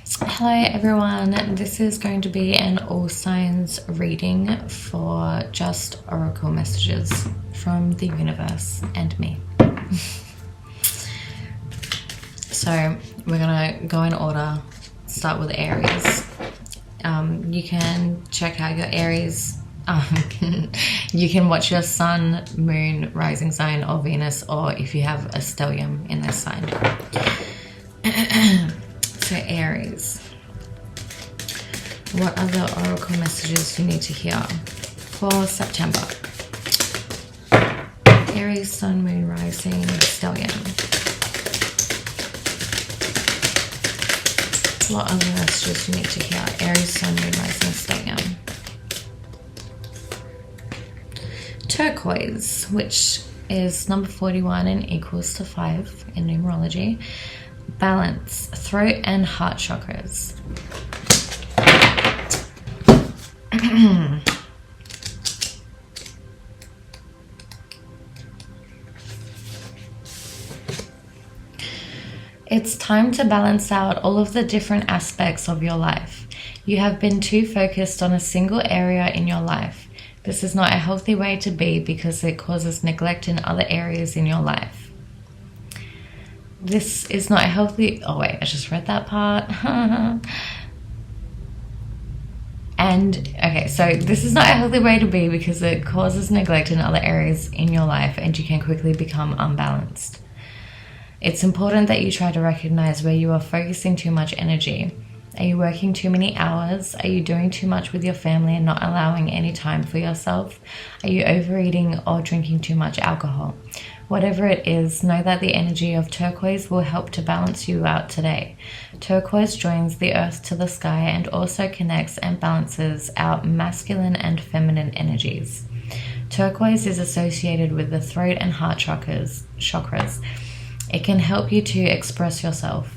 Hello everyone, this is going to be an all signs reading for just oracle messages from the universe and me. So we're gonna go in order, start with Aries. You can check out your Aries. You can watch your sun, moon, rising sign, or Venus, or if you have a stellium in this sign. So Aries, what are the oracle messages you need to hear for September? Aries, sun, moon, rising, stellium. What are the messages you need to hear? Aries, sun, moon, rising, stellium. Turquoise, which is number 41 and equals to 5 in numerology. Balance, throat and heart chakras. It's time to balance out all of the different aspects of your life. You have been too focused on a single area in your life. This is not a healthy way to be because it causes neglect in other areas in your life. This is not a healthy... Oh wait, I just read that part. Okay, so this is not a healthy way to be because it causes neglect in other areas in your life and you can quickly become unbalanced. It's important that you try to recognize where you are focusing too much energy. Are you working too many hours? Are you doing too much with your family and not allowing any time for yourself? Are you overeating or drinking too much alcohol? Whatever it is, know that the energy of turquoise will help to balance you out today. Turquoise joins the earth to the sky and also connects and balances out masculine and feminine energies. Turquoise is associated with the throat and heart chakras. It can help you to express yourself.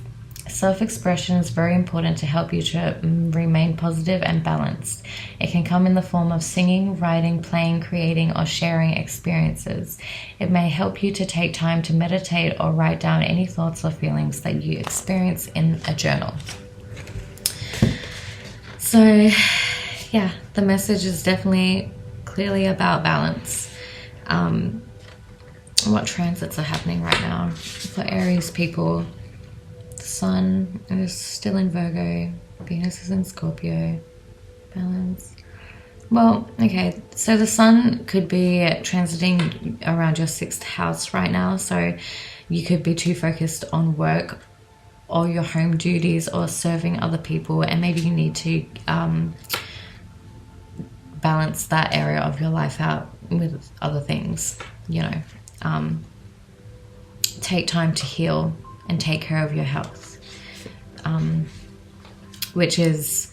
Self-expression is very important to help you to remain positive and balanced. It can come in the form of singing, writing, playing, creating, or sharing experiences. It may help you to take time to meditate or write down any thoughts or feelings that you experience in a journal. So, yeah, the message is definitely clearly about balance. What transits are happening right now for Aries people? Sun is still in Virgo, Venus is in Scorpio, balance. Well, okay, so the sun could be transiting around your 6th house right now, so you could be too focused on work or your home duties or serving other people, and maybe you need to balance that area of your life out with other things, you know. Take time to heal and take care of your health, which is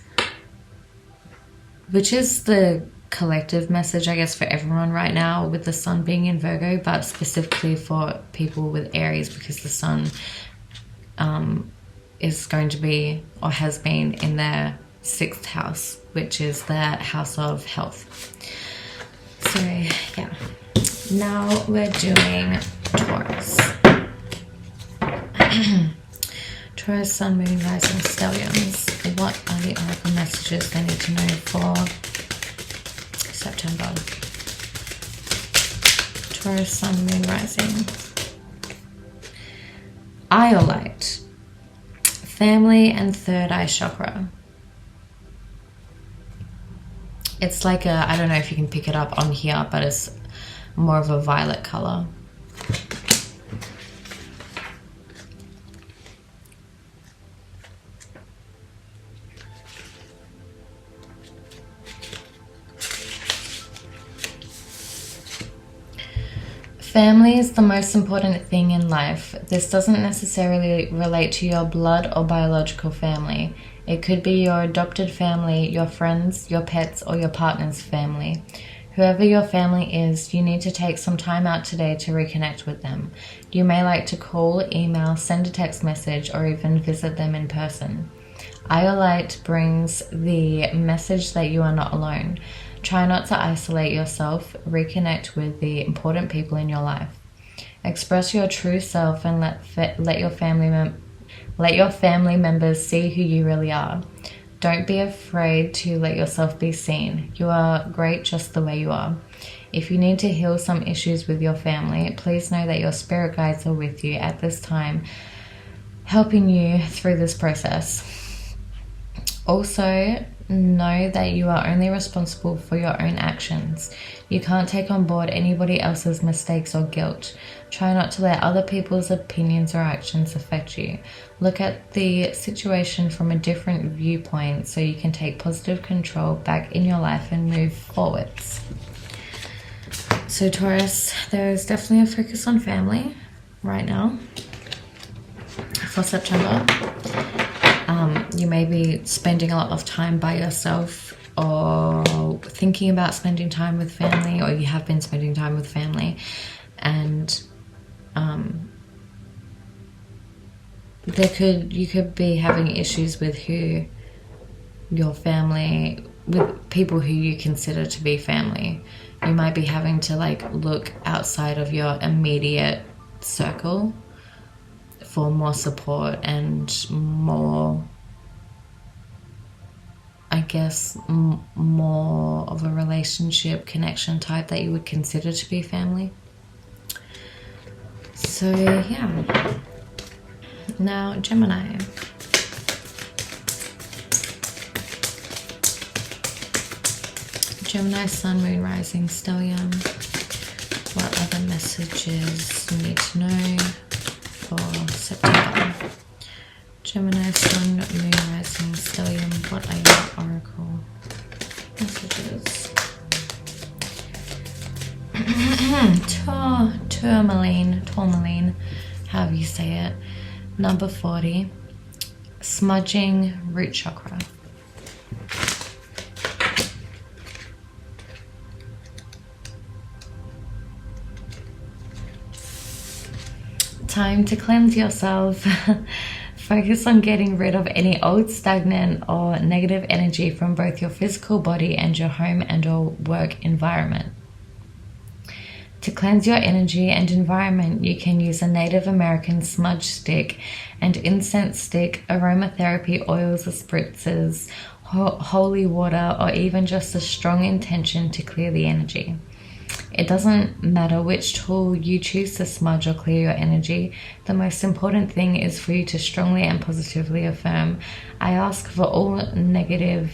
the collective message, I guess, for everyone right now with the sun being in Virgo, but specifically for people with Aries because the sun is going to be or has been in their 6th house, which is their house of health. So yeah, now we're doing Taurus. Taurus, sun, moon, rising, stelliums. What are the oracle messages they need to know for September? Taurus, sun, moon, rising. Iolite. Family and third eye chakra. It's like a, I don't know if you can pick it up on here, but it's more of a violet color. Family is the most important thing in life. This doesn't necessarily relate to your blood or biological family. It could be your adopted family, your friends, your pets, or your partner's family. Whoever your family is, you need to take some time out today to reconnect with them. You may like to call, email, send a text message, or even visit them in person. Iolite brings the message that you are not alone. Try not to isolate yourself. Reconnect with the important people in your life. Express your true self and let your family Let your family members see who you really are. Don't be afraid to let yourself be seen. You are great just the way you are. If you need to heal some issues with your family, please know that your spirit guides are with you at this time, helping you through this process. Also, know that you are only responsible for your own actions. You can't take on board anybody else's mistakes or guilt. Try not to let other people's opinions or actions affect you. Look at the situation from a different viewpoint so you can take positive control back in your life and move forwards. So Taurus, there is definitely a focus on family right now for September. You may be spending a lot of time by yourself, or thinking about spending time with family, or you have been spending time with family, and you could be having issues with with people who you consider to be family. You might be having to look outside of your immediate circle for more support and more, I guess, more of a relationship connection type that you would consider to be family. So yeah. Now Gemini. Gemini, Sun, Moon, Rising, Stellium. What other messages you need to know for September? Gemini, Sun, Moon, Rising, Stellium. What are your oracle messages? Tourmaline, however you say it. Number 40. Smudging, root chakra. Time to cleanse yourself. Focus on getting rid of any old, stagnant, or negative energy from both your physical body and your home and or work environment. To cleanse your energy and environment, you can use a Native American smudge stick and incense stick, aromatherapy oils or spritzes, holy water, or even just a strong intention to clear the energy. It doesn't matter which tool you choose to smudge or clear your energy. The most important thing is for you to strongly and positively affirm, I ask for all negativity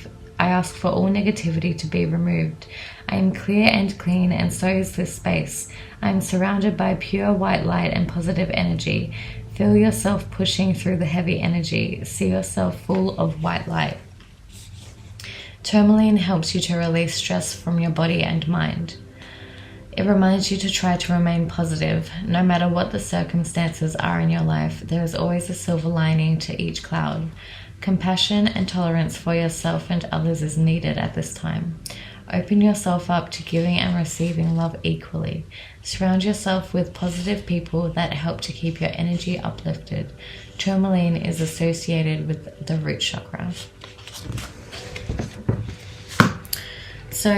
to be removed. I am clear and clean, and so is this space. I am surrounded by pure white light and positive energy. Feel yourself pushing through the heavy energy. See yourself full of white light. Tourmaline helps you to release stress from your body and mind. It reminds you to try to remain positive. No matter what the circumstances are in your life, there is always a silver lining to each cloud. Compassion and tolerance for yourself and others is needed at this time. Open yourself up to giving and receiving love equally. Surround yourself with positive people that help to keep your energy uplifted. Tourmaline is associated with the root chakra. So,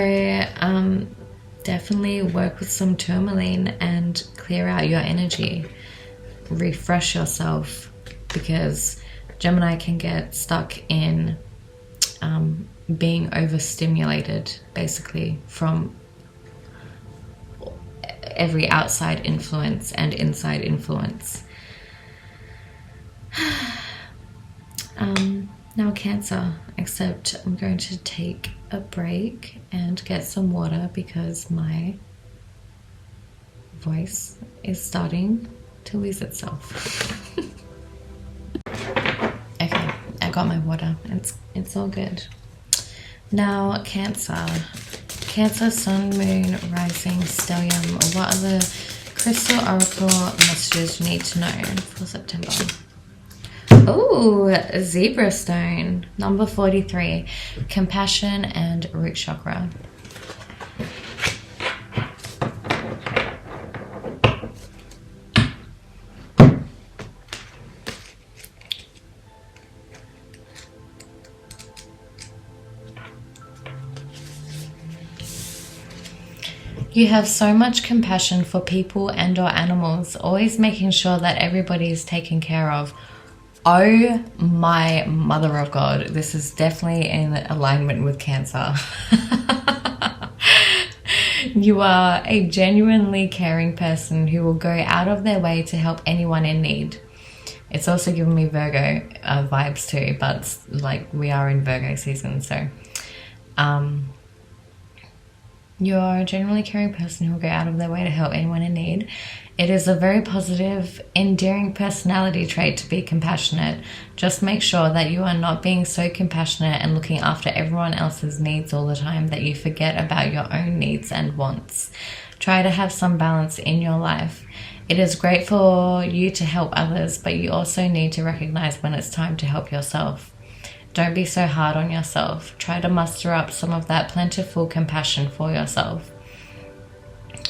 definitely work with some tourmaline and clear out your energy. Refresh yourself, because Gemini can get stuck in being overstimulated, basically, from every outside influence and inside influence. Now Cancer, except I'm going to take a break and get some water because my voice is starting to lose itself. Okay, I got my water. It's all good. Now Cancer. Cancer, Sun, Moon, Rising, Stellium. What are the crystal oracle messages you need to know for September? Oh, Zebra Stone, number 43, Compassion and Root Chakra. You have so much compassion for people and or animals, always making sure that everybody is taken care of. Oh my mother of God, this is definitely in alignment with Cancer. You are a genuinely caring person who will go out of their way to help anyone in need. It's also giving me Virgo vibes too, but like we are in Virgo season, so you're a genuinely caring person who will go out of their way to help anyone in need. It is a very positive, endearing personality trait to be compassionate. Just make sure that you are not being so compassionate and looking after everyone else's needs all the time that you forget about your own needs and wants. Try to have some balance in your life. It is great for you to help others, but you also need to recognize when it's time to help yourself. Don't be so hard on yourself. Try to muster up some of that plentiful compassion for yourself.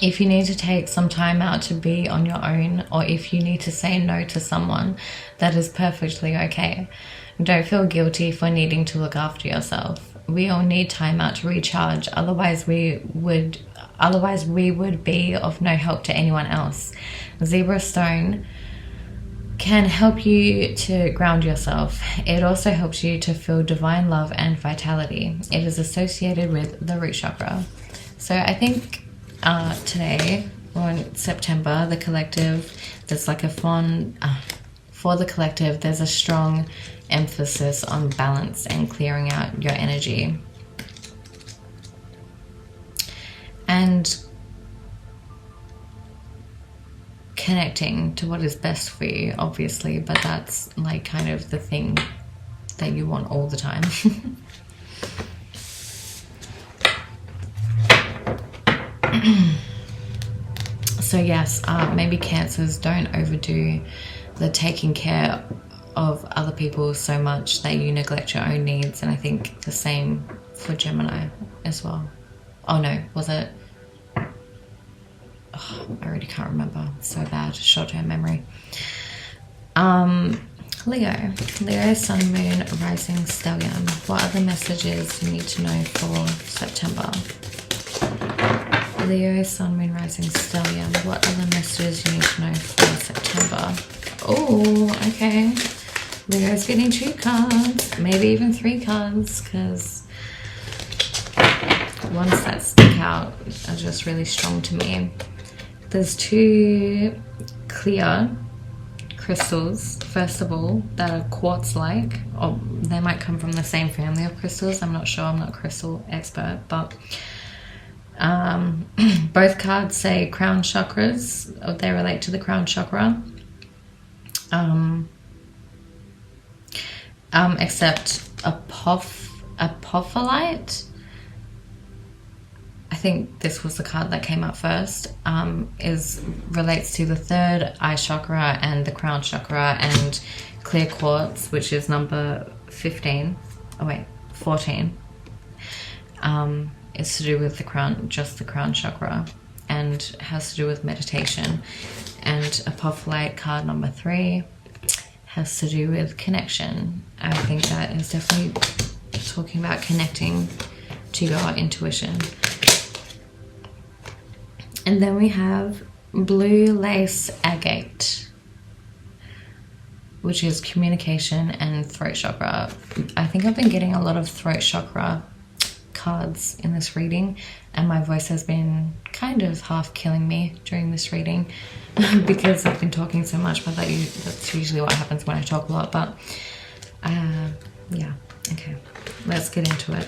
If you need to take some time out to be on your own, or if you need to say no to someone, that is perfectly okay. Don't feel guilty for needing to look after yourself. We all need time out to recharge, otherwise we would be of no help to anyone else. Zebra stone can help you to ground yourself. It also helps you to feel divine love and vitality. It is associated with the root chakra. So I think today, on September, the collective, there's like a for the collective, there's a strong emphasis on balance and clearing out your energy. And connecting to what is best for you, obviously, but that's like kind of the thing that you want all the time. So yes, maybe Cancers, don't overdo the taking care of other people so much that you neglect your own needs. And I think the same for Gemini as well. Oh no, was it? Oh, I really can't remember. So bad. Short-term memory. Leo, Sun, Moon, Rising, Stellium. What are the messages you need to know for September? Leo, Sun, Moon, Rising, Stellium. What are the messages you need to know for September? Oh, okay. Leo's getting 2 cards, maybe even 3 cards, because ones that stick out are just really strong to me. There's 2 clear crystals, first of all, that are quartz-like, or they might come from the same family of crystals. I'm not sure, I'm not a crystal expert, but both cards say crown chakras, or they relate to the crown chakra. Except Apophyllite, I think this was the card that came up first, relates to the 3rd eye chakra and the crown chakra, and clear quartz, which is number 14, is to do with the crown, just the crown chakra, and has to do with meditation. And Apophyllite, card number 3, has to do with connection. I think that is definitely talking about connecting to your intuition. And then we have blue lace agate, which is communication and throat chakra. I think I've been getting a lot of throat chakra cards in this reading, and my voice has been kind of half killing me during this reading because I've been talking so much, but that's usually what happens when I talk a lot. But yeah, okay, let's get into it.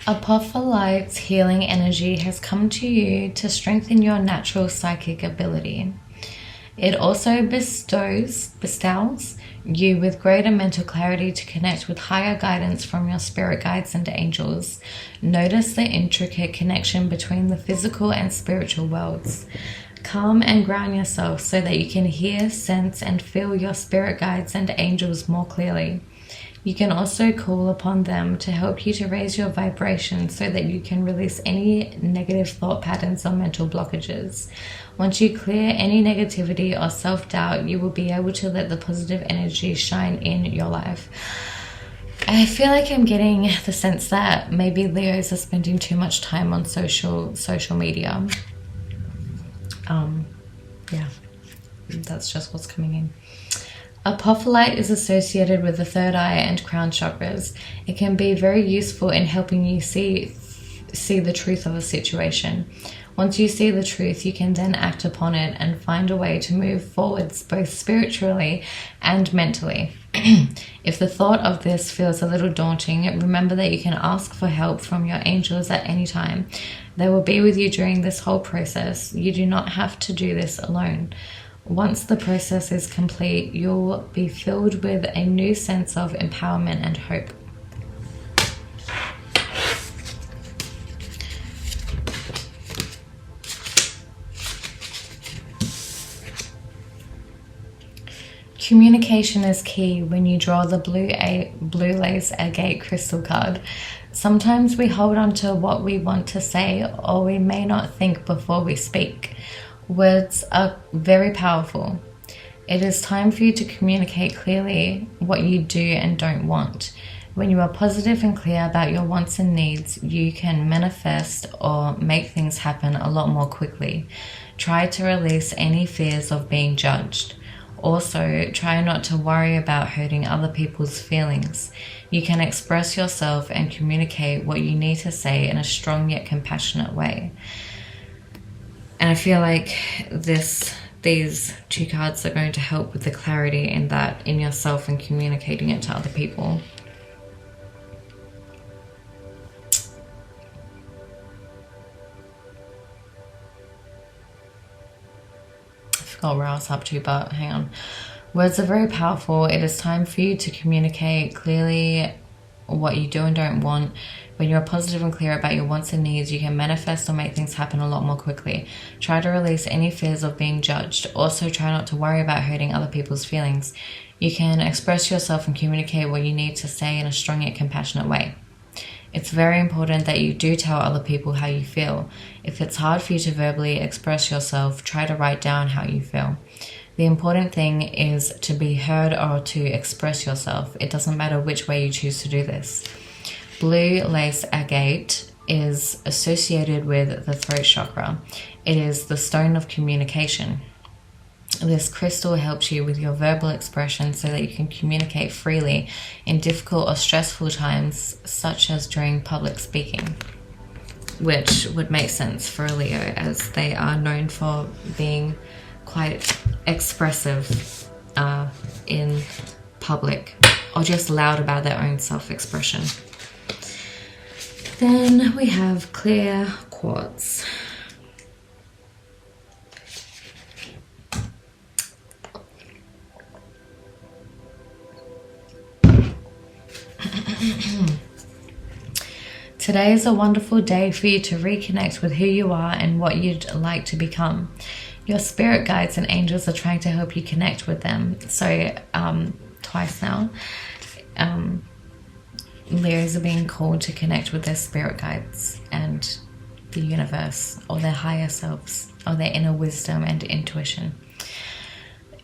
Apophyllite's healing energy has come to you to strengthen your natural psychic ability. It also bestows you with greater mental clarity to connect with higher guidance from your spirit guides and angels. Notice the intricate connection between the physical and spiritual worlds. Calm and ground yourself so that you can hear, sense, and feel your spirit guides and angels more clearly. You can also call upon them to help you to raise your vibration so that you can release any negative thought patterns or mental blockages. Once you clear any negativity or self-doubt, you will be able to let the positive energy shine in your life. I feel like I'm getting the sense that maybe Leos are spending too much time on social media. Yeah, that's just what's coming in. Apophyllite is associated with the third eye and crown chakras. It can be very useful in helping you see the truth of a situation. Once you see the truth, you can then act upon it and find a way to move forwards both spiritually and mentally. If the thought of this feels a little daunting, remember that you can ask for help from your angels at any time. They will be with you during this whole process. You do not have to do this alone. Once the process is complete, you'll be filled with a new sense of empowerment and hope. Communication is key when you draw the blue Lace Agate crystal card. Sometimes we hold on to what we want to say, or we may not think before we speak. Words are very powerful. It is time for you to communicate clearly what you do and don't want. When you are positive and clear about your wants and needs, you can manifest or make things happen a lot more quickly. Try to release any fears of being judged. Also, try not to worry about hurting other people's feelings. You can express yourself and communicate what you need to say in a strong yet compassionate way. And I feel like these two cards are going to help with the clarity in that in yourself and communicating it to other people. I forgot where I was up to, but hang on. Words are very powerful. It is time for you to communicate clearly what you do and don't want. When you're positive and clear about your wants and needs, you can manifest or make things happen a lot more quickly. Try to release any fears of being judged. Also, try not to worry about hurting other people's feelings. You can express yourself and communicate what you need to say in a strong yet compassionate way. It's very important that you do tell other people how you feel. If it's hard for you to verbally express yourself, try to write down how you feel. The important thing is to be heard or to express yourself. It doesn't matter which way you choose to do this. Blue Lace Agate is associated with the throat chakra. It is the stone of communication. This crystal helps you with your verbal expression so that you can communicate freely in difficult or stressful times, such as during public speaking, which would make sense for a Leo as they are known for being quite expressive in public or just loud about their own self-expression. Then we have clear quartz. Today is a wonderful day for you to reconnect with who you are and what you'd like to become. Your spirit guides and angels are trying to help you connect with them. So twice now, Leos are being called to connect with their spirit guides and the universe, or their higher selves, or their inner wisdom and intuition.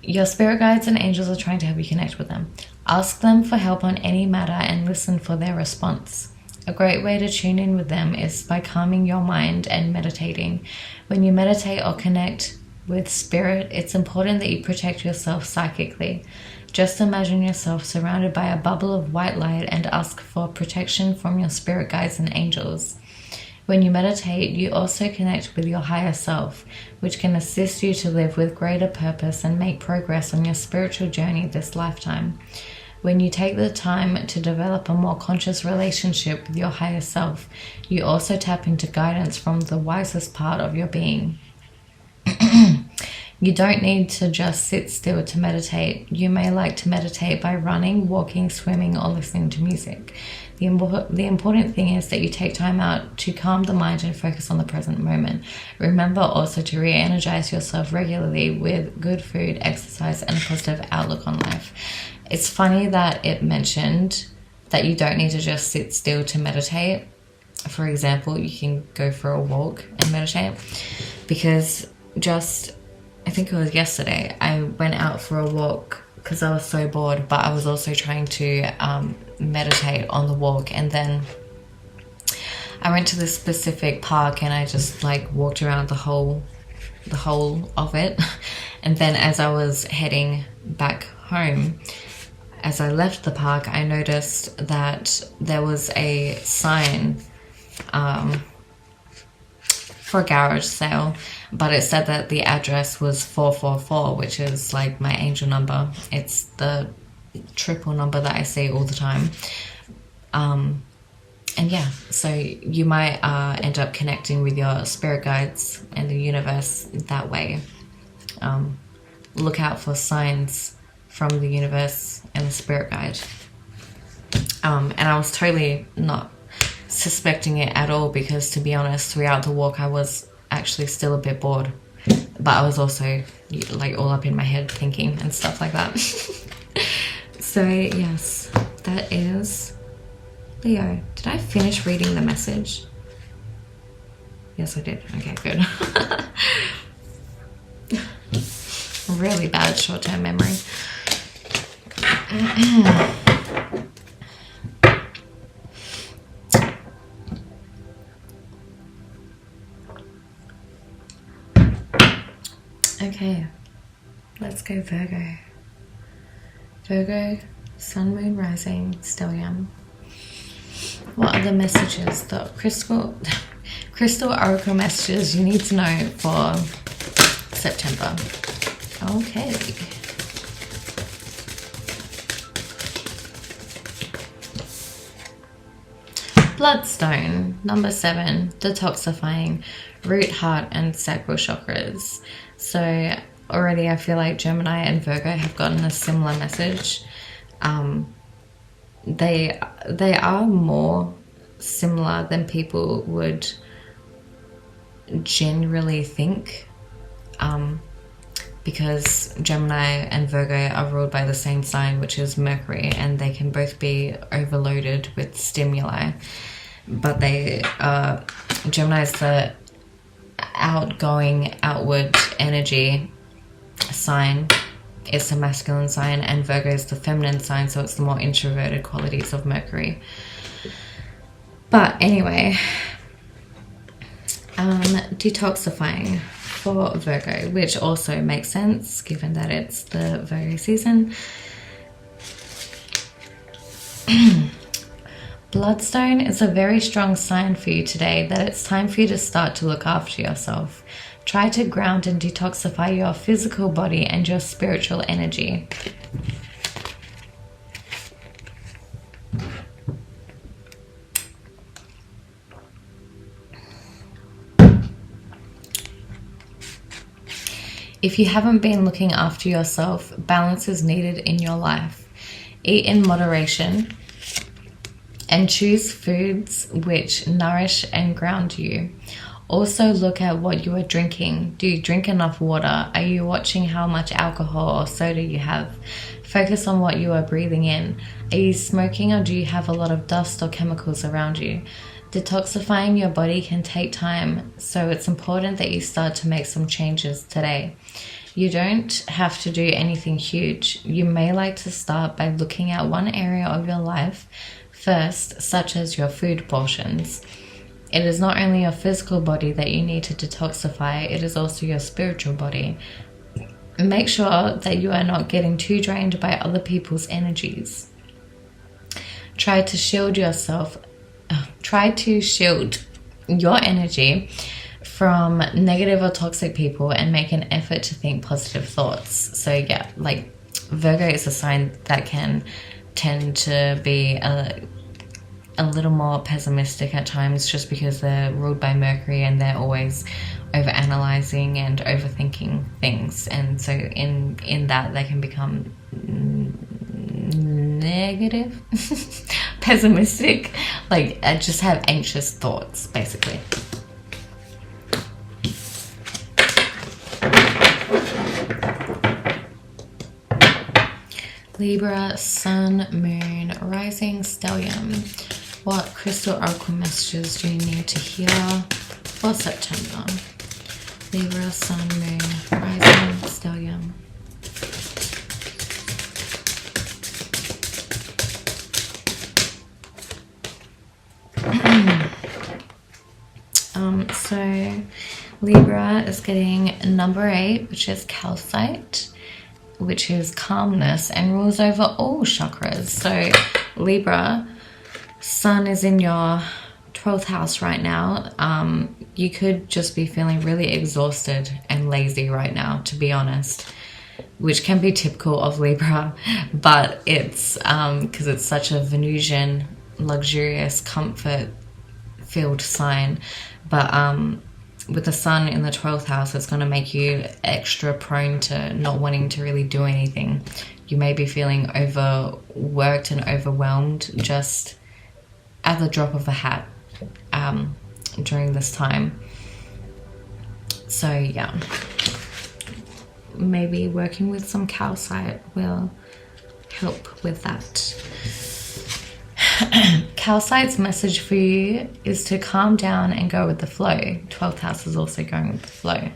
Your spirit guides and angels are trying to help you connect with them. Ask them for help on any matter and listen for their response. A great way to tune in with them is by calming your mind and meditating. When you meditate or connect with spirit, it's important that you protect yourself psychically. Just imagine yourself surrounded by a bubble of white light and ask for protection from your spirit guides and angels. When you meditate, you also connect with your higher self, which can assist you to live with greater purpose and make progress on your spiritual journey this lifetime. When you take the time to develop a more conscious relationship with your higher self, you also tap into guidance from the wisest part of your being. You don't need to just sit still to meditate. You may like to meditate by running, walking, swimming, or listening to music. The important thing is that you take time out to calm the mind and focus on the present moment. Remember also to re-energize yourself regularly with good food, exercise, and a positive outlook on life. It's funny that it mentioned that you don't need to just sit still to meditate. For example, you can go for a walk and meditate, because I think it was yesterday, I went out for a walk because I was so bored, but I was also trying to meditate on the walk. And then I went to this specific park and I just like walked around the whole of it. And then as I was heading back home, as I left the park, I noticed that there was a sign for a garage sale, but it said that the address was 444, which is like my angel number. It's the triple number that I see all the time. And yeah, so you might end up connecting with your spirit guides and the universe that way. Look out for signs from the universe and the spirit guide. And I was totally not suspecting it at all, because to be honest, throughout the walk I was actually still a bit bored, but I was also like all up in my head thinking and stuff like that. So yes, that is Leo. Did I finish reading the message? Yes, I did. Okay, good. Really bad short-term memory. Okay, let's go Virgo. Virgo, Sun, Moon, Rising, Stellium. What are the messages, the crystal oracle messages you need to know for September? Okay. Bloodstone, number 7, detoxifying, root, heart, and sacral chakras. So already I feel like Gemini and Virgo have gotten a similar message. They are more similar than people would generally think, because Gemini and Virgo are ruled by the same sign, which is Mercury, and they can both be overloaded with stimuli. But Gemini is the outgoing, outward energy sign. It's the masculine sign, and Virgo is the feminine sign, so it's the more introverted qualities of Mercury. But anyway, detoxifying for Virgo, which also makes sense given that it's the Virgo season. Bloodstone is a very strong sign for you today that it's time for you to start to look after yourself. Try to ground and detoxify your physical body and your spiritual energy. If you haven't been looking after yourself, balance is needed in your life. Eat in moderation and choose foods which nourish and ground you. Also look at what you are drinking. Do you drink enough water? Are you watching how much alcohol or soda you have? Focus on what you are breathing in. Are you smoking, or do you have a lot of dust or chemicals around you? Detoxifying your body can take time, so it's important that you start to make some changes today. You don't have to do anything huge. You may like to start by looking at one area of your life first, such as your food portions. It is not only your physical body that you need to detoxify, it is also your spiritual body. Make sure that you are not getting too drained by other people's energies. Try to shield your energy from negative or toxic people and make an effort to think positive thoughts. So yeah, like Virgo is a sign that can tend to be a little more pessimistic at times, just because they're ruled by Mercury and they're always overanalyzing and overthinking things, and so in that they can become negative, pessimistic, like just have anxious thoughts basically. Libra, Sun, Moon, Rising, Stellium. What crystal oracle messages do you need to hear for September? Libra, Sun, Moon, Rising, Stellium. So Libra is getting number 8, which is Calcite, which is calmness and rules over all chakras. So Libra, Sun is in your 12th house right now. You could just be feeling really exhausted and lazy right now, to be honest, which can be typical of Libra, but it's because it's such a Venusian, luxurious, comfort-filled sign. But with the Sun in the 12th house, it's going to make you extra prone to not wanting to really do anything. You may be feeling overworked and overwhelmed just at the drop of a hat during this time. So yeah, maybe working with some calcite will help with that. Calcite's message for you is to calm down and go with the flow. 12th house is also going with the flow.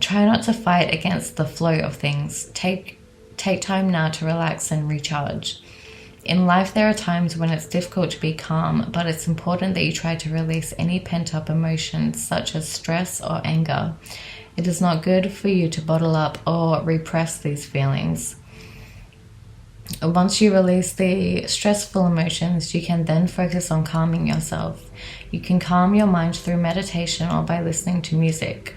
Try not to fight against the flow of things. Take time now to relax and recharge. In life, there are times when it's difficult to be calm, but it's important that you try to release any pent-up emotions such as stress or anger. It is not good for you to bottle up or repress these feelings. Once you release the stressful emotions, you can then focus on calming yourself. You can calm your mind through meditation or by listening to music.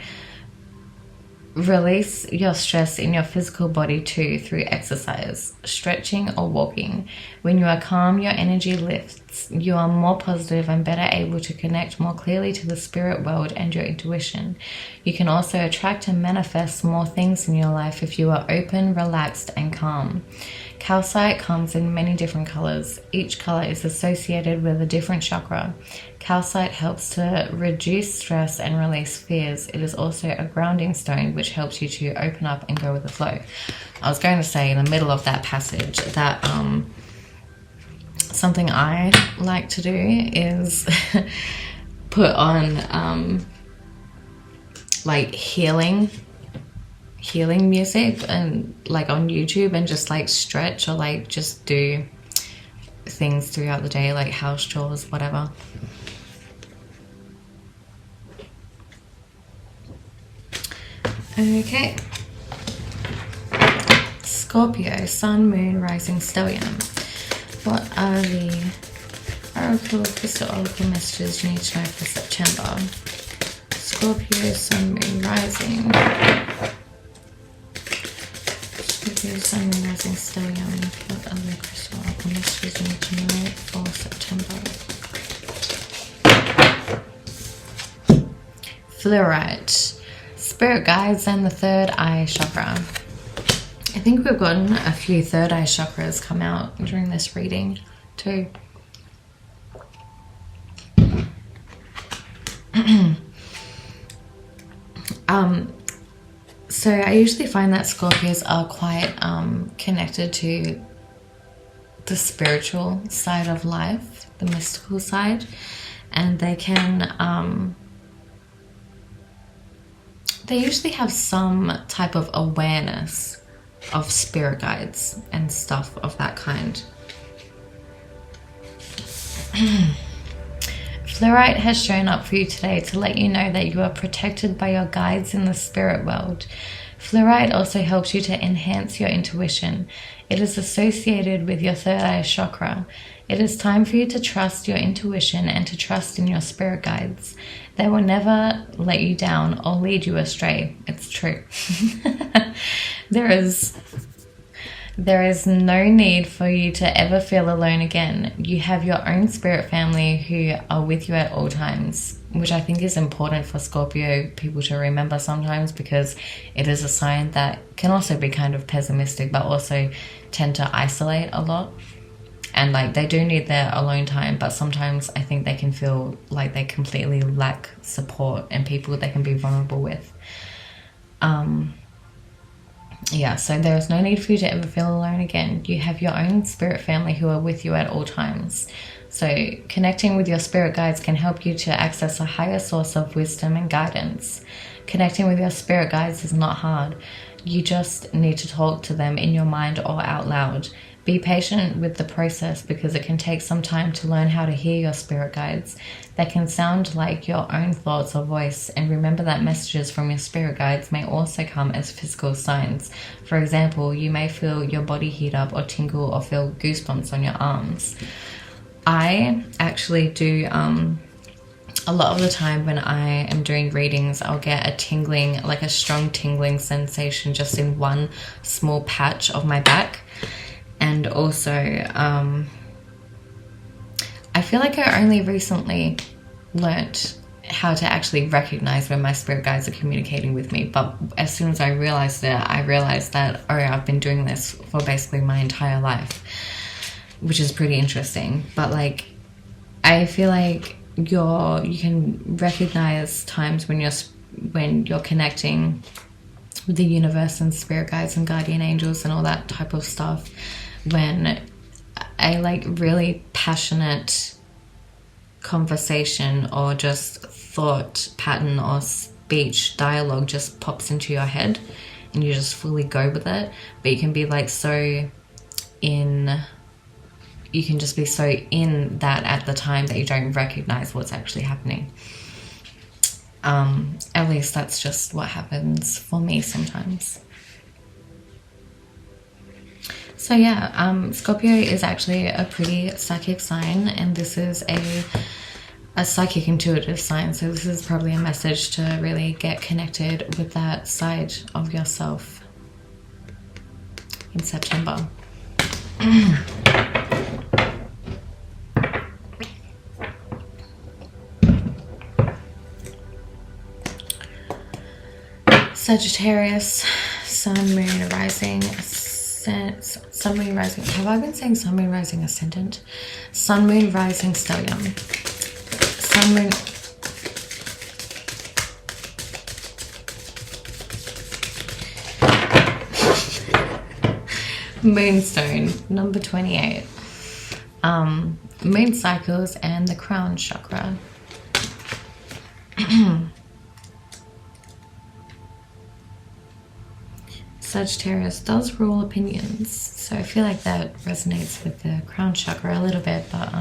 Release your stress in your physical body too through exercise, stretching or walking. When you are calm, your energy lifts. You are more positive and better able to connect more clearly to the spirit world and your intuition. You can also attract and manifest more things in your life if you are open, relaxed, and calm. Calcite comes in many different colors. Each color is associated with a different chakra. Calcite helps to reduce stress and release fears. It is also a grounding stone which helps you to open up and go with the flow. I was going to say in the middle of that passage that something I like to do is put on like healing music and like on YouTube and just like stretch or like just do things throughout the day, like house chores, whatever. Okay. Scorpio, Sun, Moon, Rising, Stellium. What are the oracle, crystal oracle messages you need to know for September? Scorpio, Sun, Moon, Rising. Scorpio, Sun, Moon, Rising, Stellium. What are the crystal oracle messages you need to know for September? Fluorite. Spirit guides and the third eye chakra. I think we've gotten a few third eye chakras come out during this reading too. So I usually find that Scorpios are quite connected to the spiritual side of life, the mystical side, and they can they usually have some type of awareness of spirit guides and stuff of that kind. Fluorite has shown up for you today to let you know that you are protected by your guides in the spirit world. Fluorite also helps you to enhance your intuition. It is associated with your third eye chakra. It is time for you to trust your intuition and to trust in your spirit guides. They will never let you down or lead you astray. It's true. There is no need for you to ever feel alone again. You have your own spirit family who are with you at all times, which I think is important for Scorpio people to remember sometimes, because it is a sign that can also be kind of pessimistic, but also tend to isolate a lot. And like they do need their alone time, but sometimes I think they can feel like they completely lack support and people they can be vulnerable with. Yeah, so there is no need for you to ever feel alone again. You have your own spirit family who are with you at all times. So connecting with your spirit guides can help you to access a higher source of wisdom and guidance. Connecting with your spirit guides is not hard. You just need to talk to them in your mind or out loud. Be patient with the process because it can take some time to learn how to hear your spirit guides. They can sound like your own thoughts or voice, and remember that messages from your spirit guides may also come as physical signs. For example, you may feel your body heat up or tingle or feel goosebumps on your arms. I actually do, a lot of the time when I am doing readings, I'll get a tingling, like a strong tingling sensation just in one small patch of my back. And also, I feel like I only recently learnt how to actually recognize when my spirit guides are communicating with me. But as soon as I realized it, I realized that, oh, I've been doing this for basically my entire life, which is pretty interesting. But like, I feel like you can recognize times when you're connecting with the universe and spirit guides and guardian angels and all that type of stuff, when a like really passionate conversation or just thought pattern or speech dialogue just pops into your head and you just fully go with it. But you can be like you can just be so in that at the time that you don't recognize what's actually happening. At least that's just what happens for me sometimes. So yeah, Scorpio is actually a pretty psychic sign, and this is a psychic intuitive sign. So this is probably a message to really get connected with that side of yourself in September. Sagittarius, Sun, Moon, Rising, Sun, Moon, Rising. Have I been saying Sun, Moon, Rising, Ascendant? Sun, Moon, Rising, Stellium. Sun, Moon. Moonstone, number 28. Moon cycles and the crown chakra. Sagittarius does rule opinions, so I feel like that resonates with the crown chakra a little bit, but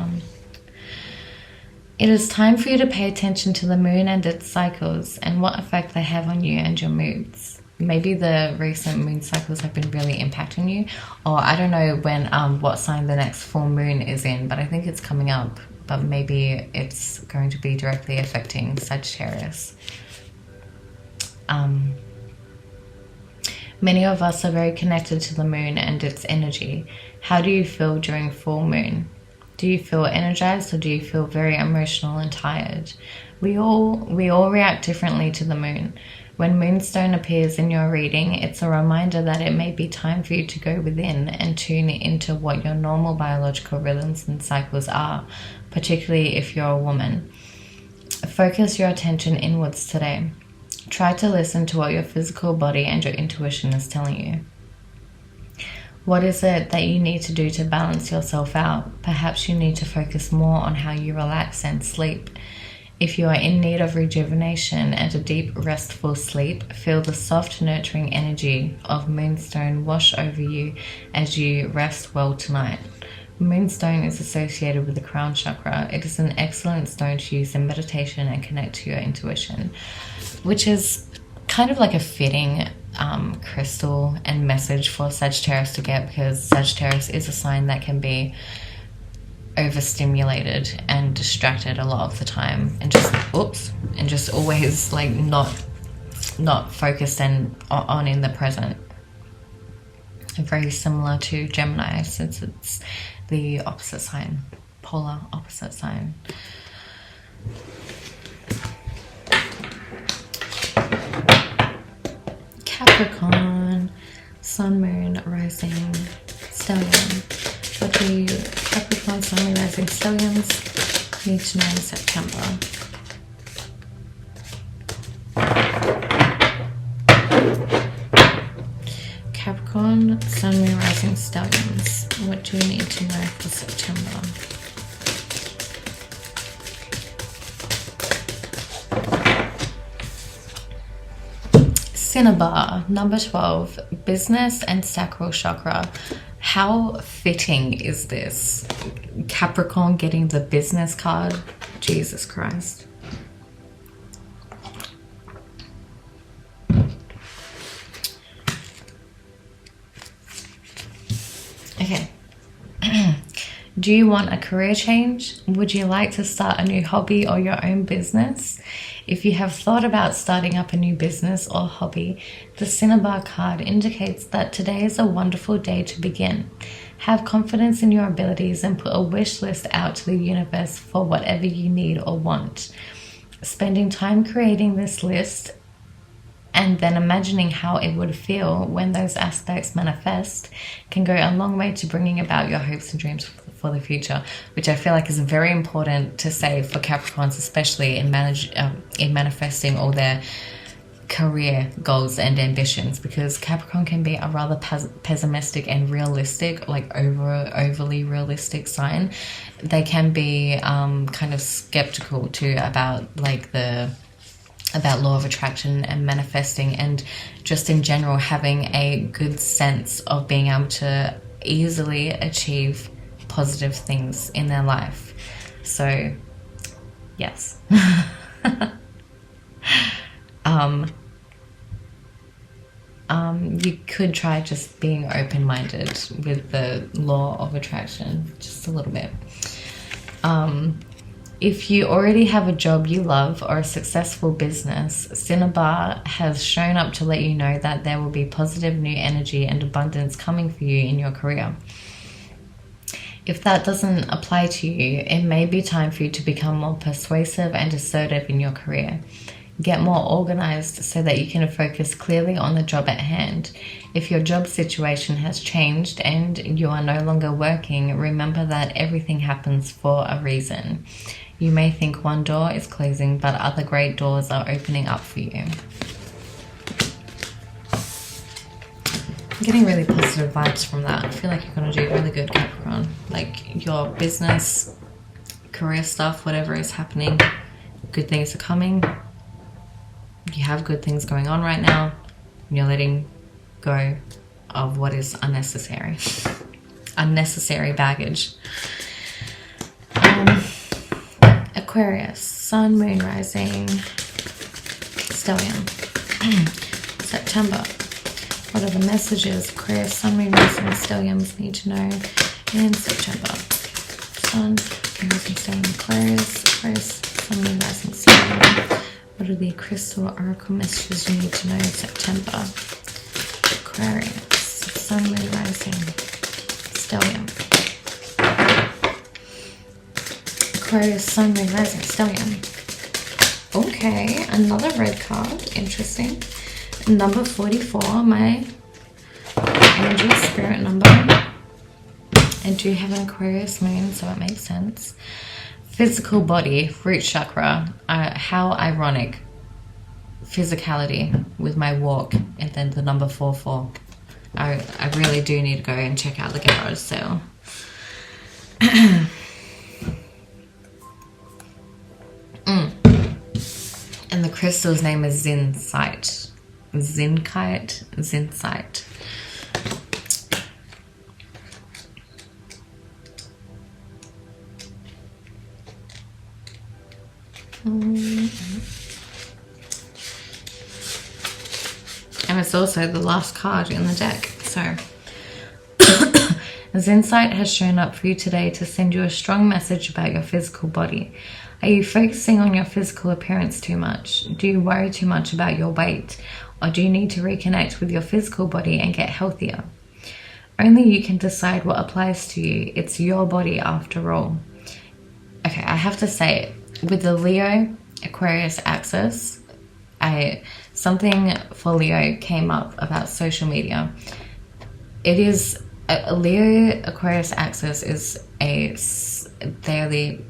it is time for you to pay attention to the moon and its cycles and what effect they have on you and your moods. Maybe the recent moon cycles have been really impacting you, or I don't know when what sign the next full moon is in, but I think it's coming up, but maybe it's going to be directly affecting Sagittarius. Many of us are very connected to the moon and its energy. How do you feel during full moon? Do you feel energized, or do you feel very emotional and tired? We all react differently to the moon. When Moonstone appears in your reading, it's a reminder that it may be time for you to go within and tune into what your normal biological rhythms and cycles are, particularly if you're a woman. Focus your attention inwards today. Try to listen to what your physical body and your intuition is telling you. What is it that you need to do to balance yourself out? Perhaps you need to focus more on how you relax and sleep. If you are in need of rejuvenation and a deep, restful sleep, feel the soft, nurturing energy of Moonstone wash over you as you rest well tonight. Moonstone is associated with the crown chakra. It is an excellent stone to use in meditation and connect to your intuition, which is kind of like a fitting crystal and message for Sagittarius to get, because Sagittarius is a sign that can be overstimulated and distracted a lot of the time, and just always like not focused and on in the present. Very similar to Gemini, since it's the opposite sign, polar opposite sign. Capricorn, Sun, Moon, Rising, Stellium. What do Capricorn, Sun, Moon, Rising, Stelliums need to know in September? Capricorn, Sun, Moon, Rising, Stallions. What do you need to know for September? Cinnabar, number 12, business and sacral chakra. How fitting is this? Capricorn getting the business card. Jesus Christ. Okay. Do you want a career change? Would you like to start a new hobby or your own business? If you have thought about starting up a new business or hobby, the Cinnabar card indicates that today is a wonderful day to begin. Have confidence in your abilities and put a wish list out to the universe for whatever you need or want. Spending time creating this list and then imagining how it would feel when those aspects manifest can go a long way to bringing about your hopes and dreams for the future, which I feel like is very important to say for Capricorns, especially in manifesting all their career goals and ambitions, because Capricorn can be a rather pessimistic and realistic, like overly realistic sign. They can be kind of skeptical too about law of attraction and manifesting, and just in general having a good sense of being able to easily achieve positive things in their life. So yes. You could try just being open-minded with the law of attraction just a little bit. If you already have a job you love or a successful business, Cinnabar has shown up to let you know that there will be positive new energy and abundance coming for you in your career. If that doesn't apply to you, it may be time for you to become more persuasive and assertive in your career. Get more organized so that you can focus clearly on the job at hand. If your job situation has changed and you are no longer working, remember that everything happens for a reason. You may think one door is closing, but other great doors are opening up for you. I'm getting really positive vibes from that. I feel like you're going to do really good, Capricorn. Like your business, career stuff, whatever is happening, good things are coming. You have good things going on right now. And you're letting go of what is unnecessary. Unnecessary baggage. Aquarius, Sun, Moon, Rising, Stellium. September. What are the messages Aquarius, Sun, Moon, Rising, Stelliums need to know in September? Sun, Moon, Rising, Stellium, Aquarius, Sun, Moon, Rising, Stellium. What are the crystal oracle messages you need to know in September? Aquarius, Sun, Moon, Rising, Stellium. Aquarius, Sun, Moon, Rising, Stellium. Okay, another red card. Interesting. Number 44, my angel spirit number. I do have an Aquarius moon, so it makes sense. Physical body, root chakra. How ironic. Physicality with my walk, and then the number 44. I really do need to go and check out the garage sale. And the crystal's name is Zincite. Zincite. And it's also the last card in the deck. So Zincite has shown up for you today to send you a strong message about your physical body. Are you focusing on your physical appearance too much? Do you worry too much about your weight? Or do you need to reconnect with your physical body and get healthier? Only you can decide what applies to you. It's your body after all. Okay, I have to say, with the Leo Aquarius axis, something for Leo came up about social media. It is a Leo Aquarius axis is they're the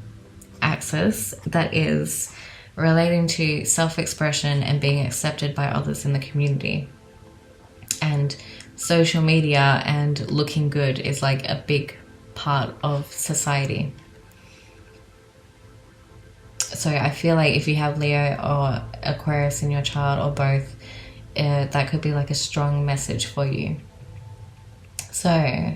axis that is relating to self-expression and being accepted by others in the community. And social media and looking good is like a big part of society. So I feel like if you have Leo or Aquarius in your chart, or both, that could be like a strong message for you. So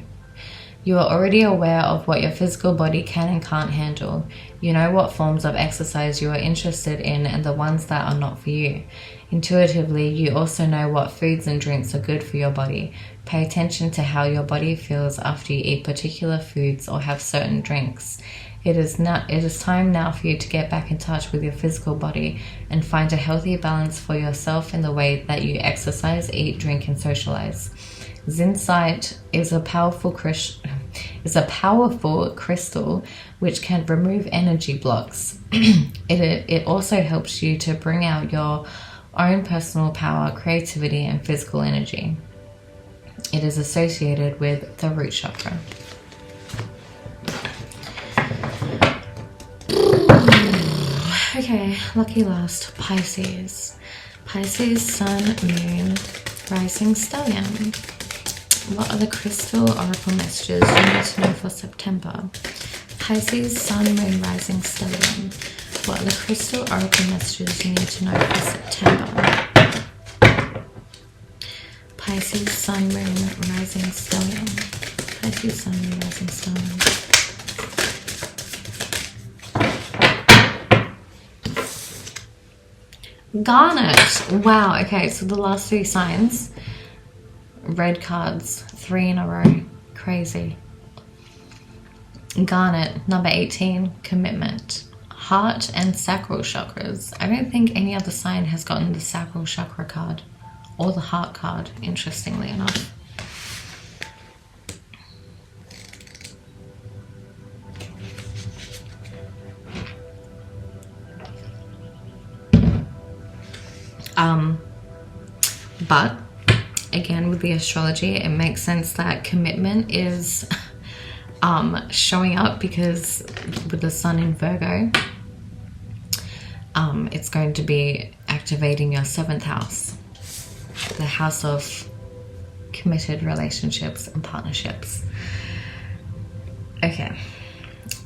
you are already aware of what your physical body can and can't handle. You know what forms of exercise you are interested in and the ones that are not for you. Intuitively, you also know what foods and drinks are good for your body. Pay attention to how your body feels after you eat particular foods or have certain drinks. It is time now for you to get back in touch with your physical body and find a healthy balance for yourself in the way that you exercise, eat, drink, and socialize. Zincite is a powerful crystal which can remove energy blocks. It also helps you to bring out your own personal power, creativity, and physical energy. It is associated with the root chakra. Okay, lucky last, Pisces. Pisces, Sun, Moon, Rising, Stellium. What are the crystal oracle messages you need to know for September? Pisces, Sun, Moon, Rising, Stellium. What are the crystal oracle messages you need to know for September? Pisces, Sun, Moon, Rising, Stellium. Pisces, Sun, Moon, Rising, Stellium. Garnet. Wow, okay, so the last 3 signs, red cards, 3 in a row. Crazy. Garnet, number 18, commitment. Heart and sacral chakras. I don't think any other sign has gotten the sacral chakra card or the heart card, interestingly enough. But again, with the astrology, it makes sense that commitment is showing up, because with the sun in Virgo, it's going to be activating your 7th house, the house of committed relationships and partnerships. Okay.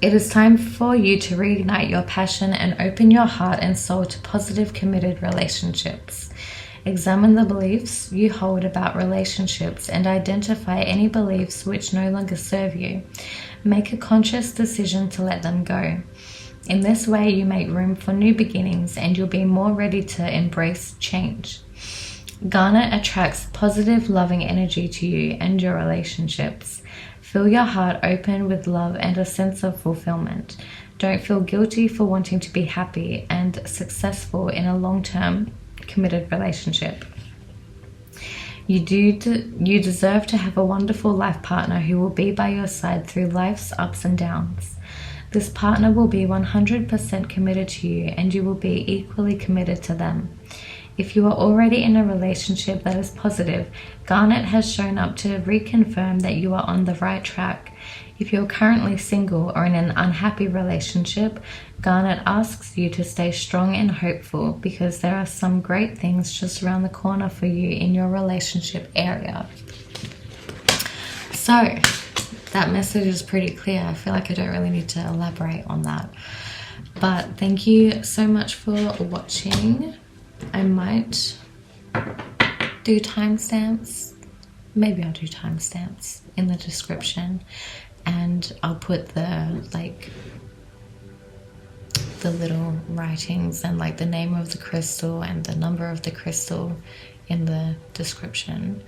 It is time for you to reignite your passion and open your heart and soul to positive, committed relationships. Examine the beliefs you hold about relationships and identify any beliefs which no longer serve you. Make a conscious decision to let them go. In this way, you make room for new beginnings and you'll be more ready to embrace change. Garnet attracts positive, loving energy to you and your relationships. Fill your heart open with love and a sense of fulfillment. Don't feel guilty for wanting to be happy and successful in a long-term committed relationship. You deserve to have a wonderful life partner who will be by your side through life's ups and downs. This partner will be 100% committed to you and you will be equally committed to them. If you are already in a relationship that is positive, Garnet has shown up to reconfirm that you are on the right track. If you're currently single or in an unhappy relationship, Garnet asks you to stay strong and hopeful, because there are some great things just around the corner for you in your relationship area. So that message is pretty clear. I feel like I don't really need to elaborate on that. But thank you so much for watching. I might do timestamps. Maybe I'll do timestamps in the description, and I'll put the little writings and like the name of the crystal and the number of the crystal in the description.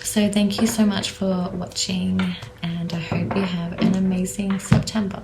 So thank you so much for watching, and I hope you have an amazing September.